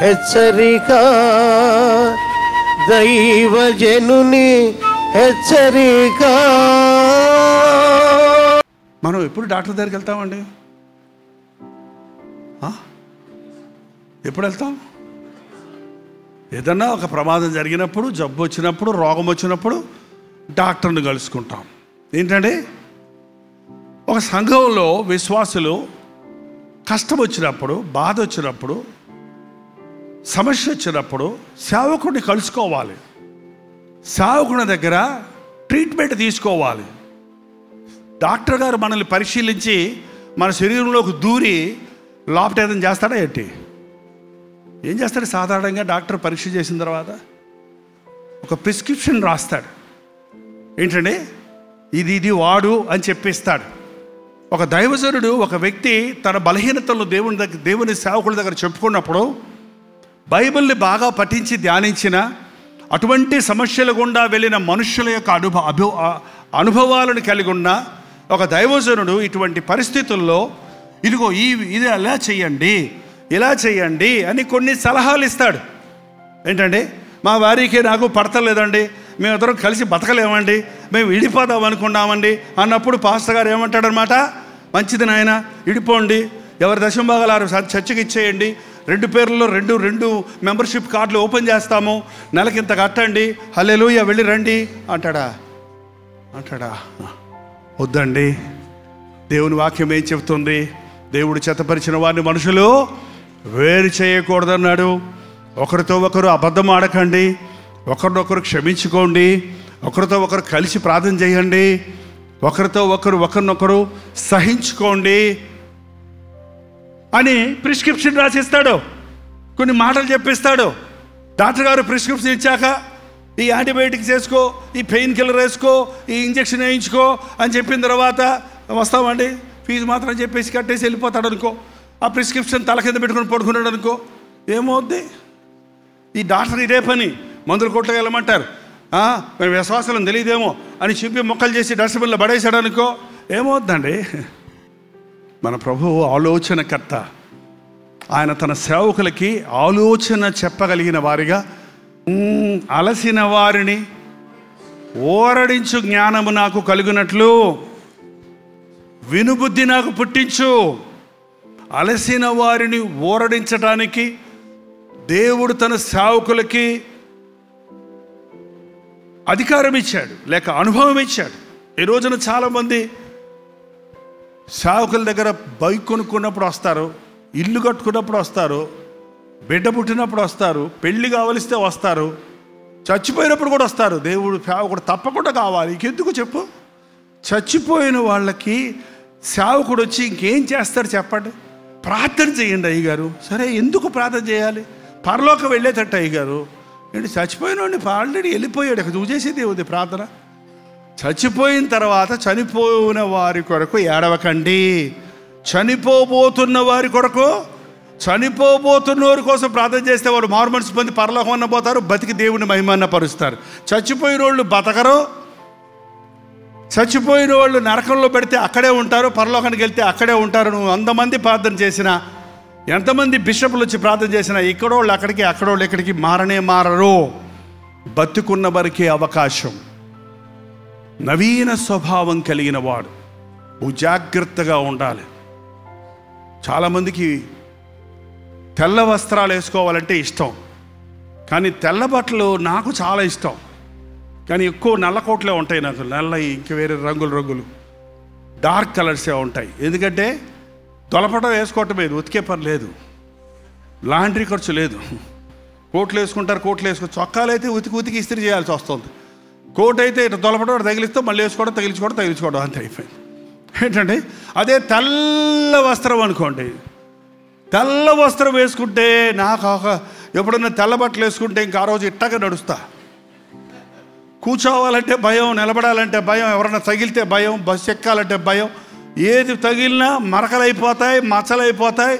హెచ్చరిక, దైవజనుని హెచ్చరిక. మనం ఎప్పుడు డాక్టర్ దగ్గరికి వెళ్తామండి? ఎప్పుడు వెళ్తాం? ఏదన్నా ఒక ప్రమాదం జరిగినప్పుడు, జబ్బు వచ్చినప్పుడు, రోగం వచ్చినప్పుడు డాక్టర్ని కలుసుకుంటాం. ఏంటంటే ఒక సంఘంలో విశ్వాసులు కష్టం వచ్చినప్పుడు, బాధ వచ్చినప్పుడు, సమస్య వచ్చినప్పుడు సేవకుడిని కలుసుకోవాలి. సేవకుని దగ్గర ట్రీట్మెంట్ తీసుకోవాలి. డాక్టర్ గారు మనల్ని పరిశీలించి మన శరీరంలోకి దూరి లోపట ఏదైనా చేస్తాడా ఏంటి? ఏం చేస్తాడు? సాధారణంగా డాక్టర్ పరీక్ష చేసిన తర్వాత ఒక ప్రిస్క్రిప్షన్ రాస్తాడు. ఏంటంటే ఇది వాడు అని చెప్పిస్తాడు. ఒక దైవజనుడు, ఒక వ్యక్తి తన బలహీనతలను దేవుని సేవకుల దగ్గర చెప్పుకున్నప్పుడు, బైబిల్ని బాగా పఠించి ధ్యానించిన, అటువంటి సమస్యల గుండా వెళ్ళిన మనుషుల యొక్క అనుభవాలను కలిగి ఉన్న ఒక దైవజనుడు ఇటువంటి పరిస్థితుల్లో ఇదిగో ఇది అలా చేయండి, ఇలా చేయండి అని కొన్ని సలహాలు ఇస్తాడు. ఏంటంటే మా వారికి నాకు పడతలేదండి, మేమిద్దరం కలిసి బతకలేమండి, మేము విడిపోదాం అనుకున్నామండి అన్నప్పుడు పాస్టర్ గారు ఏమంటాడనమాట, మంచిది నాయన, విడిపోండి, ఎవరి దశంభాగాలు చర్చకి ఇచ్చేయండి, 2 పేర్లలో 2 మెంబర్షిప్ కార్డులు ఓపెన్ చేస్తాము, నెలకింత కట్టండి, హల్లెలూయా, వెళ్ళి రండి అంటాడా? వద్దండి. దేవుని వాక్యం ఏం చెబుతుంది? దేవుడు చెత్తపరిచిన వారిని మనుషులు వేరు చేయకూడదన్నాడు. ఒకరితో ఒకరు అబద్ధం ఆడకండి, ఒకరినొకరు క్షమించుకోండి, ఒకరితో ఒకరు కలిసి ప్రార్థన చేయండి, ఒకరితో ఒకరినొకరు సహించుకోండి అని ప్రిస్క్రిప్షన్ రాసిస్తాడు. కొన్ని మాటలు చెప్పిస్తాడు. డాక్టర్ గారు ప్రిస్క్రిప్షన్ ఇచ్చాక ఈ యాంటీబయాటిక్స్ వేసుకో, ఈ పెయిన్ కిల్లర్ వేసుకో, ఈ ఇంజక్షన్ వేయించుకో అని చెప్పిన తర్వాత వస్తామండి, ఫీజు మాత్రం చెప్పేసి కట్టేసి వెళ్ళిపోతాడు అనుకో, ఆ ప్రిస్క్రిప్షన్ తల కింద పెట్టుకుని పడుకున్నాడు అనుకో, ఏమవుద్ది? ఈ డాక్టర్ ఇదే పని, మందుల కొట్టుకు వెళ్ళమంటారు, మేము విశ్వాసాలను తెలియదేమో అని చెప్పి మొక్కలు చేసి డస్ట్బిన్లో పడేసాడు అనుకో, ఏమవుద్దండి? మన ప్రభువు ఆలోచనకర్త. ఆయన తన సేవకులకి ఆలోచన చెప్పగలిగిన వారిగా, అలసిన వారిని ఓరడించు జ్ఞానము నాకు కలుగునట్లు వినుబుద్ధి నాకు పుట్టించు. అలసిన వారిని ఓరడించడానికి దేవుడు తన సేవకులకి అధికారం ఇచ్చాడు, లేక అనుభవం ఇచ్చాడు. ఈ రోజున చాలామంది సేవకుల దగ్గర బైక్ కొనుక్కున్నప్పుడు వస్తారు, ఇల్లు కట్టుకున్నప్పుడు వస్తారు, బిడ్డ పుట్టినప్పుడు వస్తారు, పెళ్లి కావలిస్తే వస్తారు, చచ్చిపోయినప్పుడు కూడా వస్తారు. దేవుడు సేవకుడు తప్పకుండా కావాలి. ఇంకెందుకు చెప్పు? చచ్చిపోయిన వాళ్ళకి సేవకుడు వచ్చి ఇంకేం చేస్తాడు చెప్పండి? ప్రార్థన చేయండి అయ్యగారు. సరే, ఎందుకు ప్రార్థన చేయాలి? పరలోకం వెళ్ళేటట్టు అయ్యగారు. ఏంటి, చచ్చిపోయిన వాడిని ఆల్రెడీ వెళ్ళిపోయాడు, నువ్వు చేసేది ఏముంది ప్రార్థన? చచ్చిపోయిన తర్వాత చనిపోయిన వారి కొరకు ఏడవకండి, చనిపోబోతున్న వారి కొరకు, చనిపోబోతున్న వారి కోసం ప్రార్థన చేస్తే వారు మారు మనసు పొంది పరలోకం అన్న పోతారు, బతికి దేవుని మహిమన్న పరుస్తారు. చచ్చిపోయిన వాళ్ళు బతకరు, చచ్చిపోయిన వాళ్ళు నరకంలో పెడితే అక్కడే ఉంటారు, పరలోకానికి వెళ్తే అక్కడే ఉంటారు. నువ్వు 100 మంది ప్రార్థన చేసినా, ఎంతమంది బిషపులు వచ్చి ప్రార్థన చేసినా, ఇక్కడోళ్ళు అక్కడికి, అక్కడోళ్ళు ఇక్కడికి మారరు. బతుకున్న వారికి అవకాశం. నవీన స్వభావం కలిగిన వాడు జాగ్రత్తగా ఉండాలి. చాలామందికి తెల్ల వస్త్రాలు వేసుకోవాలంటే ఇష్టం, కానీ తెల్ల బట్టలు నాకు చాలా ఇష్టం, కానీ ఎక్కువ నల్ల కోట్లే ఉంటాయి నాకు. నల్ల ఇంక వేరే రంగులు డార్క్ కలర్సే ఉంటాయి. ఎందుకంటే తొలపటం వేసుకోవటం లేదు, ఉతికే పని లేదు, లాండ్రీ ఖర్చు లేదు. కోట్లు వేసుకుంటారు, చొక్కాలు అయితే ఉతికి ఇస్త్రీ చేయాల్సి వస్తుంది. కోట్ అయితే ఇట్లా తొలపడం తగిలిస్తే మళ్ళీ వేసుకోవడం, తగిలించుకోవడం అంతే అయిపోయింది. ఏంటంటే అదే తెల్ల వస్త్రం అనుకోండి, తెల్ల వస్త్రం వేసుకుంటే నాకు ఎప్పుడన్నా తెల్ల బట్టలు వేసుకుంటే ఇంకా ఆ రోజు ఇట్టగా నడుస్తా. కూర్చోవాలంటే భయం, నిలబడాలంటే భయం, ఎవరన్నా తగిలితే భయం, బస్సు ఎక్కాలంటే భయం, ఏది తగిలినా మరకలైపోతాయి, మచ్చలైపోతాయి.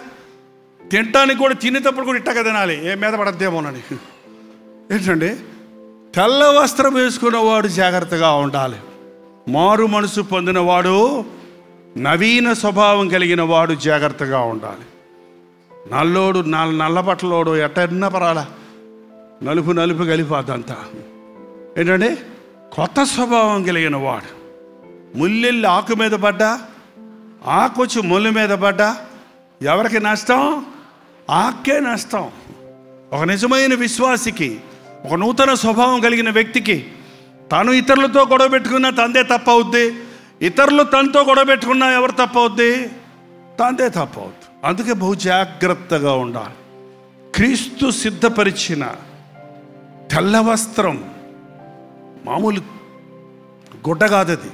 తినటానికి కూడా తినేటప్పుడు కూడా ఇట్టగా తినాలి, ఏ మీద పడద్దేమోనని. ఏంటండి, తెల్ల వస్త్రం వేసుకున్నవాడు జాగ్రత్తగా ఉండాలి. మారు మనసు పొందినవాడు, నవీన స్వభావం కలిగిన వాడు జాగ్రత్తగా ఉండాలి. నల్లోడు నల్ల బట్టలోడు ఎట్టన్నా పరాలా, నలుపు కలిపోద్దంతా. ఏంటంటే కొత్త స్వభావం కలిగిన వాడు. ముల్లెళ్ళి ఆకు మీద పడ్డా, ఆకొచ్చి ముళ్ళు మీద పడ్డా ఎవరికి నష్టం? ఆకే నష్టం. ఒక నిజమైన విశ్వాసికి, ఒక నూతన స్వభావం కలిగిన వ్యక్తికి తాను ఇతరులతో గొడవ పెట్టుకున్నా తందే తప్పవుద్ది, ఇతరులు తనతో గొడవ పెట్టుకున్నా ఎవరు తప్పవుద్ది? తందే తప్పవుద్ది. అందుకే బహు జాగ్రత్తగా ఉండాలి. క్రీస్తు సిద్ధపరిచిన తెల్ల వస్త్రం మామూలు గుడ్డ కాదది.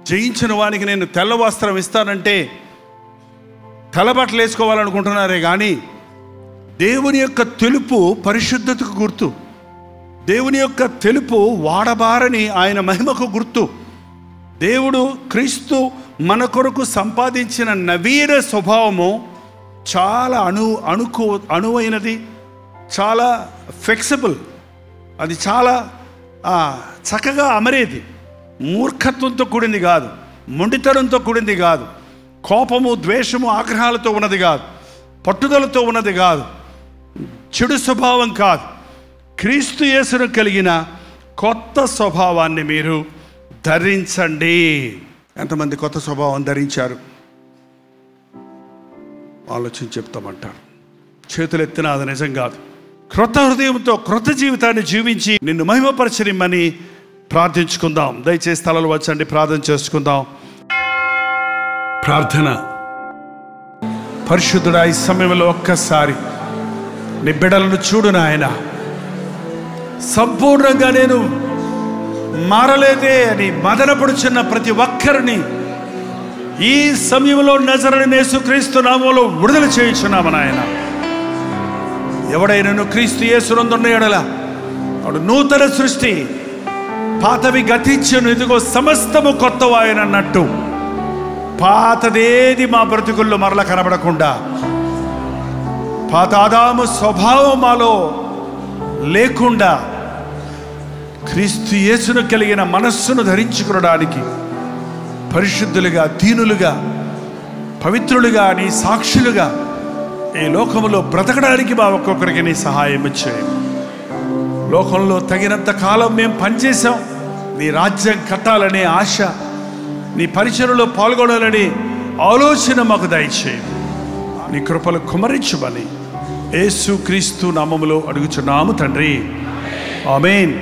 జయించిన వానికి నేను తెల్ల వస్త్రం ఇస్తానంటే తెల్లబట్టలు వేసుకోవాలనుకుంటున్నారే కానీ దేవుని యొక్క తెలుపు పరిశుద్ధతకు గుర్తు, దేవుని యొక్క తెలుపు వాడబారని ఆయన మహిమకు గుర్తు. దేవుడు క్రీస్తు మన కొరకు సంపాదించిన నవీన స్వభావము చాలా అనువైనది, చాలా ఫ్లెక్సిబుల్, అది చాలా చక్కగా అమరేది. మూర్ఖత్వంతో కూడింది కాదు, మొండితనంతో కూడింది కాదు, కోపము ద్వేషము ఆగ్రహాలతో ఉన్నది కాదు, పట్టుదలతో ఉన్నది కాదు, చెడు స్వభావం కాదు. క్రీస్తు యేసును కలిగిన కొత్త స్వభావాన్ని మీరు ధరించండి. ఎంతమంది కొత్త స్వభావం ధరించారు? ఆలోచించి చెప్తామంటారు. చేతులు ఎత్తినా అది నిజం కాదు. క్రొత్త హృదయంతో క్రొత్త జీవితాన్ని జీవించి నిన్ను మహిమపరచనిమ్మని ప్రార్థించుకుందాం. దయచేసి తలలు వచ్చండి, ప్రార్థన చేసుకుందాం. ప్రార్థన. పరిశుద్ధుడా, ఈ సమయంలో ఒక్కసారి నీ బిడ్డలను చూడు నాయన. సంపూర్ణంగా నేను మారలేదే అని మదనపడుచున్న ప్రతి ఒక్కరిని ఈ సమయంలో నజరేయుడైన యేసుక్రీస్తు నామములో విడుదల చేయుచున్నాము నాయన. ఎవడైనను క్రీస్తు యేసునందున్న యెడల వాడు నూతన సృష్టి, పాతవి గతించెను, ఇదిగో సమస్తము కొత్తవాయనన్నట్టు పాతదేది మా బ్రతుకుల్లో మరల కనబడకుండా పాత ఆదాము స్వభావం మాలో లేకుండా క్రీస్తు యేసును కలిగిన మనస్సును ధరించుకోవడానికి పరిశుద్ధులుగా, దీనులుగా, పవిత్రులుగా, నీ సాక్షులుగా ఈ లోకంలో బ్రతకడానికి మా ఒక్కొక్కరికి నీ సహాయం ఇచ్చేయి. లోకంలో తగినంత కాలం మేము పనిచేసాం, నీ రాజ్యం కట్టాలనే ఆశ, నీ పరిచర్యలో పాల్గొనాలని ఆలోచన మాకు దయచేయి. నీ కృపలు కుమరించమని యేసు క్రీస్తు నామములో అడుగుచున్నాము తండ్రి, ఆమేన్.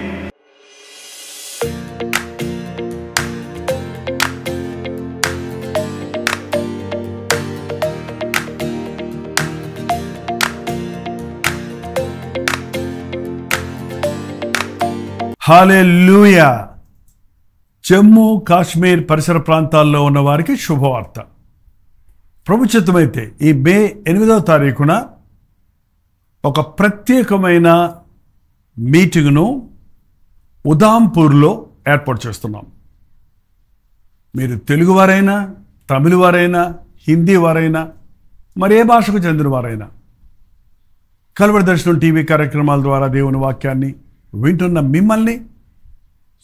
హల్లెలూయా. జమ్మూ కాశ్మీర్ పరిసర ప్రాంతాల్లో ఉన్న వారికి శుభవార్త. ప్రభు చిత్తమైతే ఈ మే 8వ తారీఖున ఒక ప్రత్యేకమైన మీటింగ్ను ఉదాంపూర్లో ఏర్పాటు చేస్తున్నాం. మీరు తెలుగు వారైనా, తమిళ వారైనా, హిందీ వారైనా, మరి ఏ భాషకు చెందిన వారైనా కల్వరి దర్శనం టీవీ కార్యక్రమాల ద్వారా దేవుని వాక్యాన్ని వింటున్న మిమ్మల్ని,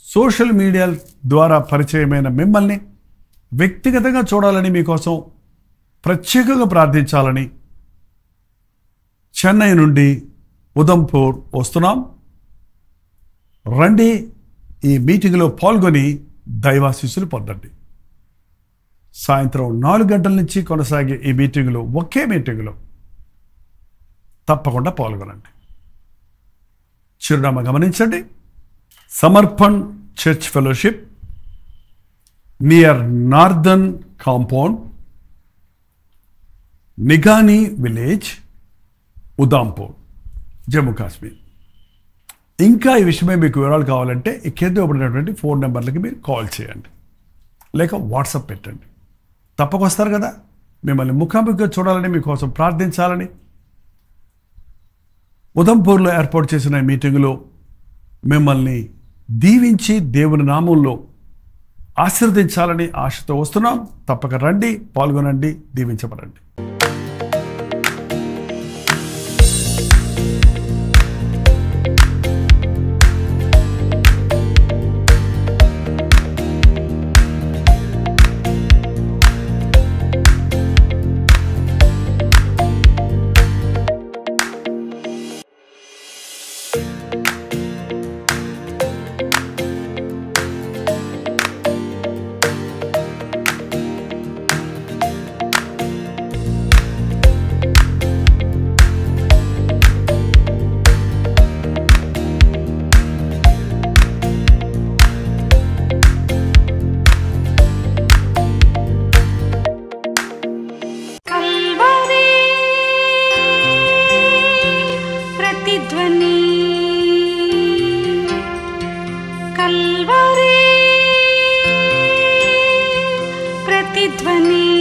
సోషల్ మీడియా ద్వారా పరిచయమైన మిమ్మల్ని వ్యక్తిగతంగా చూడాలని, మీకోసం ప్రత్యేకంగా ప్రార్థించాలని చెన్నై నుండి ఉదంపూర్ వస్తున్నాం. రండి, ఈ మీటింగ్లో పాల్గొని దైవాశీస్సులు పొందండి. సాయంత్రం 4 గంటల నుంచి కొనసాగే ఈ మీటింగ్లో, ఒకే మీటింగ్లో తప్పకుండా పాల్గొనండి. చిరునామా గమనించండి. Samarpan church fellowship, near northern compound, Nigani village, Udhampur, Jammu Kashmir. ఇంకా ఈ విషయమై మీకు వివరాలు కావాలంటే ఈ కింద ఇవ్వబడినటువంటి ఫోన్ నెంబర్లకి మీరు కాల్ చేయండి, లేక వాట్సాప్ పెట్టండి. తప్పకొస్తారు కదా. మిమ్మల్ని ముఖాముఖిగా చూడాలని, మీకోసం ప్రార్థించాలని ఉదంపూర్లో ఏర్పాటు చేసిన మీటింగులో మిమ్మల్ని దీవించి దేవుని నామంలో ఆశీర్వదించాలని ఆశతో వస్తున్నాం. తప్పక రండి, పాల్గొనండి, దీవించబడండి. ధ్వని